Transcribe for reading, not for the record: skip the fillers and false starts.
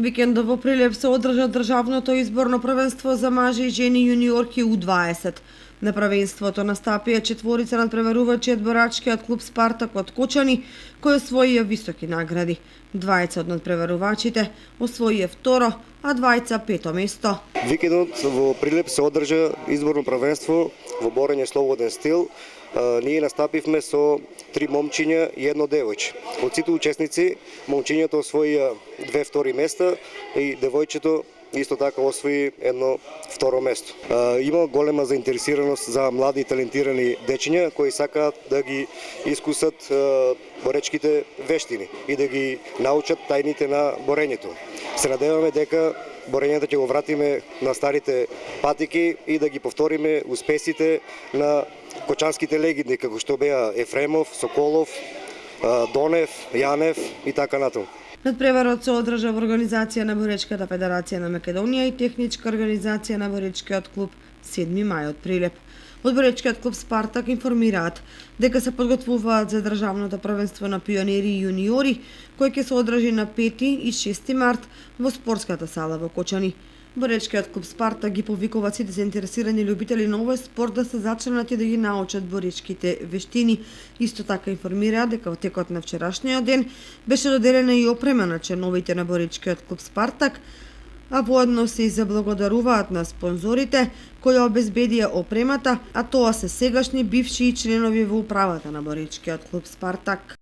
Викендов во Прилеп се одржа државното изборно првенство за мажи и жени јуниорки U20. На првенството настапија четворица надпреварувачи од борачкиот клуб Спартак од Кочани, кои освоија високи награди. Двајца од надпреварувачите освоија второ, а двајца пето место. Викендот во Прилеп се одржа изборно првенство во борење слободен стил. Ние настапивме со 3 момчиња и едно девојче. Од сите учесници, момчињето освоија 2 втори места и девојчето исто така освои едно второ место. Има голема заинтересираност за млади и талентирани дечиња кои сакаат да ги искусат боречките вештини и да ги научат тајните на борењето. Се надеваме дека борењето ќе го вратиме на старите патики и да ги повториме успесите на кочанските легенди како што беа Ефремов, Соколов, Донев, Јанев и така натаму. Надпреварот се одржа во организација на Боречката федерација на Македонија и техничка организација на Боречкиот клуб 7 мај од Прилеп. Од Боречкиот клуб Спартак информираат дека се подготвуваат за државното првенство на пионери и јуниори, кој ќе се одржи на 5 и 6 март во спортската сала во Кочани. Боречкиот клуб Спартак ги повикува сите заинтересирани љубители на овој спорт да се зачленат и да ги научат боречките вештини. Исто така информира дека во текот на вчерашниот ден беше доделена и опрема на членовите на Боречкиот клуб Спартак, а воедно се и заблагодаруваат на спонзорите кои обезбедија опремата, а тоа се сегашни, бивши и членови во управата на Боречкиот клуб Спартак.